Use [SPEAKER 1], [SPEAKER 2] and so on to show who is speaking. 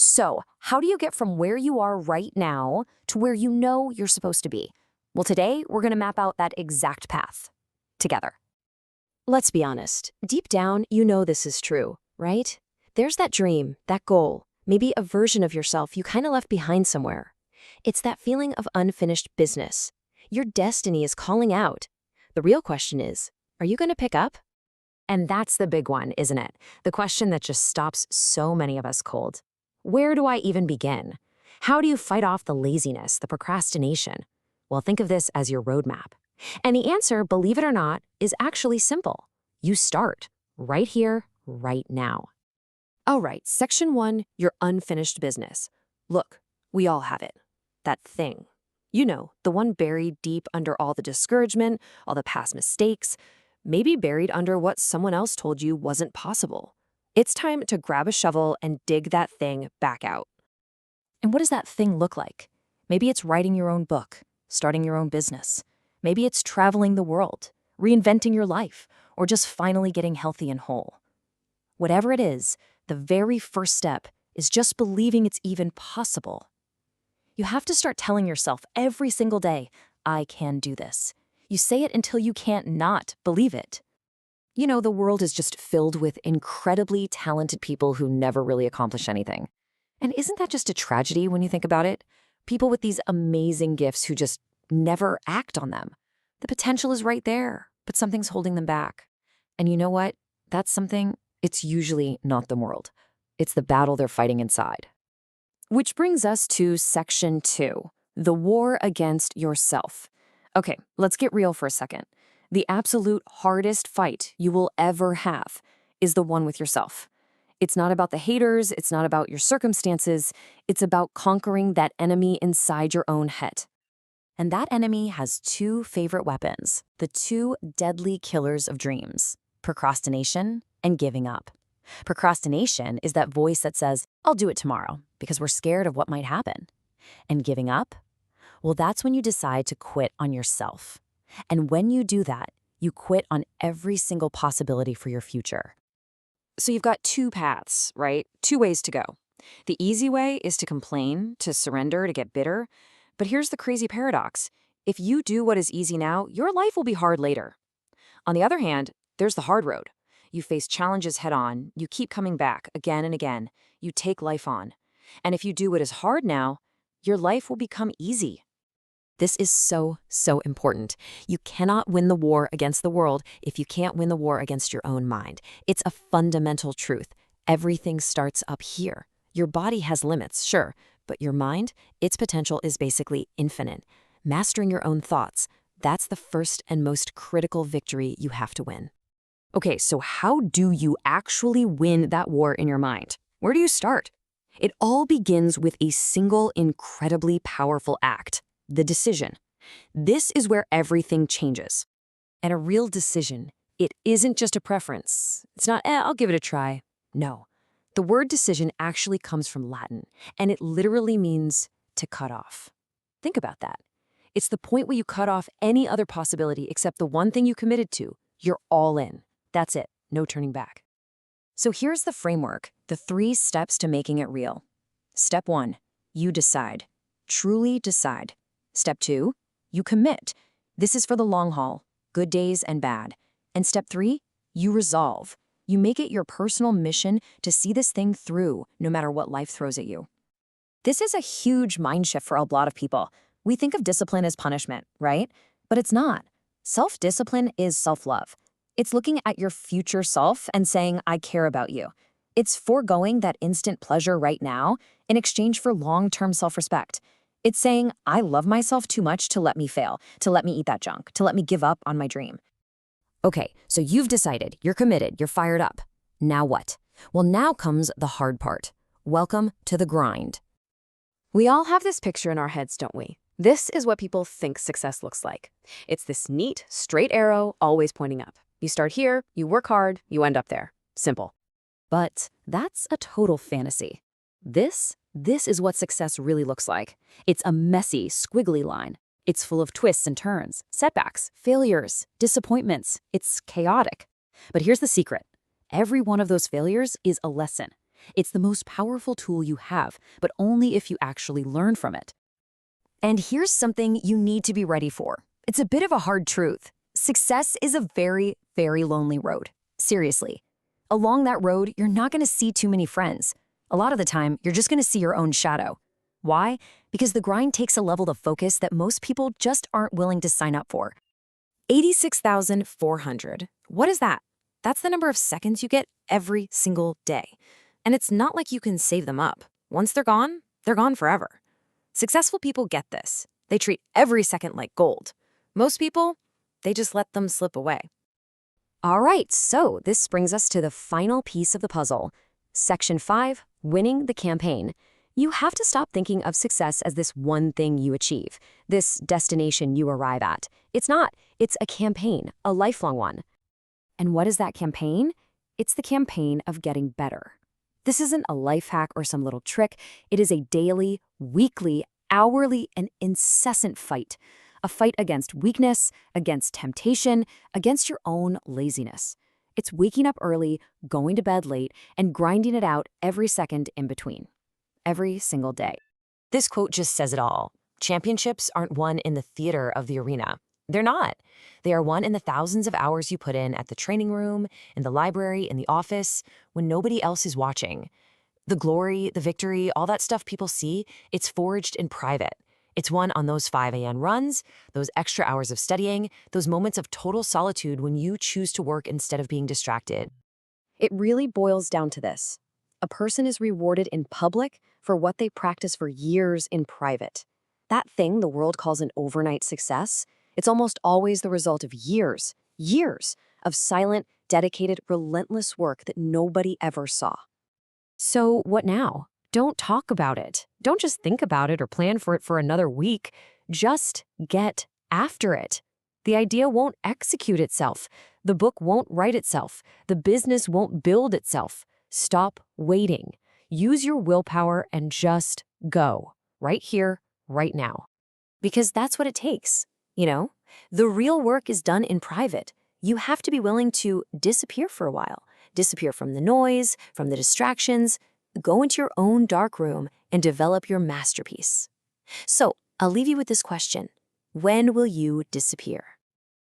[SPEAKER 1] So, how do you get from where you are right now to where you know you're supposed to be? Well, today we're going to map out that exact path together.
[SPEAKER 2] Let's be honest. Deep down, you know this is true, right? There's that dream, that goal, maybe a version of yourself you kind of left behind somewhere. It's that feeling of unfinished business. Your destiny is calling out. The real question is, are you going to pick up?
[SPEAKER 1] And that's the big one, isn't it? The question that just stops so many of us cold. Where do I even begin? How do you fight off the laziness, the procrastination? Well, think of this as your roadmap. And the answer, believe it or not, is actually simple. You start right here, right now. All right, section 1, your unfinished business. Look, we all have it. That thing. You know, the one buried deep under all the discouragement, all the past mistakes, maybe buried under what someone else told you wasn't possible. It's time to grab a shovel and dig that thing back out. And what does that thing look like? Maybe it's writing your own book, starting your own business. Maybe it's traveling the world, reinventing your life, or just finally getting healthy and whole. Whatever it is, the very first step is just believing it's even possible. You have to start telling yourself every single day, I can do this. You say it until you can't not believe it. You know, the world is just filled with incredibly talented people who never really accomplish anything. And isn't that just a tragedy when you think about it? People with these amazing gifts who just never act on them. The potential is right there, but something's holding them back. And you know what? That's something, it's usually not the world. It's the battle they're fighting inside. Which brings us to section 2, the war against yourself. Okay, let's get real for a second. The absolute hardest fight you will ever have is the one with yourself. It's not about the haters, it's not about your circumstances, it's about conquering that enemy inside your own head. And that enemy has 2 favorite weapons, the 2 deadly killers of dreams: procrastination and giving up. Procrastination is that voice that says, I'll do it tomorrow, because we're scared of what might happen. And giving up? Well, that's when you decide to quit on yourself. And when you do that, you quit on every single possibility for your future. So you've got 2 paths, right? 2 ways to go. The easy way is to complain, to surrender, to get bitter. But here's the crazy paradox. If you do what is easy now, your life will be hard later. On the other hand, there's the hard road. You face challenges head on, you keep coming back again and again, you take life on. And if you do what is hard now, your life will become easy. This is so, so important. You cannot win the war against the world if you can't win the war against your own mind. It's a fundamental truth. Everything starts up here. Your body has limits, sure, but your mind, its potential is basically infinite. Mastering your own thoughts, that's the first and most critical victory you have to win. Okay, so how do you actually win that war in your mind? Where do you start? It all begins with a single incredibly powerful act. The decision. This is where everything changes. And a real decision, it isn't just a preference. It's not, I'll give it a try. No. The word decision actually comes from Latin, and it literally means to cut off. Think about that. It's the point where you cut off any other possibility except the one thing you committed to. You're all in. That's it. No turning back. So here's the framework, the 3 steps to making it real. Step 1, you decide. Truly decide. Step 2, you commit. This is for the long haul, good days and bad. And step 3, you resolve. You make it your personal mission to see this thing through, no matter what life throws at you. This is a huge mind shift for a lot of people. We think of discipline as punishment, right? But it's not. Self-discipline is self-love. It's looking at your future self and saying, I care about you. It's foregoing that instant pleasure right now in exchange for long-term self-respect. It's saying, I love myself too much to let me fail, to let me eat that junk, to let me give up on my dream. Okay, so you've decided, you're committed, you're fired up. Now what? Well, now comes the hard part. Welcome to the grind.
[SPEAKER 2] We all have this picture in our heads, don't we? This is what people think success looks like. It's this neat, straight arrow always pointing up. You start here, you work hard, you end up there. Simple.
[SPEAKER 1] But that's a total fantasy. This is what success really looks like. It's a messy, squiggly line. It's full of twists and turns, setbacks, failures, disappointments. It's chaotic. But here's the secret. Every one of those failures is a lesson.
[SPEAKER 3] It's the most powerful tool you have, but only if you actually learn from it.
[SPEAKER 4] And here's something you need to be ready for. It's a bit of a hard truth. Success is a very, very lonely road. Seriously. Along that road, you're not going to see too many friends. A lot of the time, you're just going to see your own shadow. Why? Because the grind takes a level of focus that most people just aren't willing to sign up for. 86,400. What is that? That's the number of seconds you get every single day. And it's not like you can save them up. Once they're gone forever. Successful people get this. They treat every second like gold. Most people, they just let them slip away. All right, so this brings us to the final piece of the puzzle. Section 5, winning the campaign. You have to stop thinking of success as this one thing you achieve, this destination you arrive at. It's not. It's a campaign, a lifelong one. And what is that campaign? It's the campaign of getting better. This isn't a life hack or some little trick. It is a daily, weekly, hourly, and incessant fight. A fight against weakness, against temptation, against your own laziness. It's waking up early, going to bed late, and grinding it out every second in between. Every single day.
[SPEAKER 1] This quote just says it all. Championships aren't won in the theater of the arena. They're not. They are won in the thousands of hours you put in at the training room, in the library, in the office, when nobody else is watching. The glory, the victory, all that stuff people see, it's forged in private. It's won on those 5 a.m. runs, those extra hours of studying, those moments of total solitude when you choose to work instead of being distracted.
[SPEAKER 2] It really boils down to this. A person is rewarded in public for what they practice for years in private. That thing the world calls an overnight success, it's almost always the result of years of silent, dedicated, relentless work that nobody ever saw.
[SPEAKER 1] So what now? Don't talk about it. Don't just think about it or plan for it for another week. Just get after it. The idea won't execute itself. The book won't write itself. The business won't build itself. Stop waiting. Use your willpower and just go. Right here, right now. Because that's what it takes. You know, the real work is done in private. You have to be willing to disappear for a while. Disappear from the noise, from the distractions. Go into your own dark room and develop your masterpiece. So, I'll leave you with this question. When will you disappear?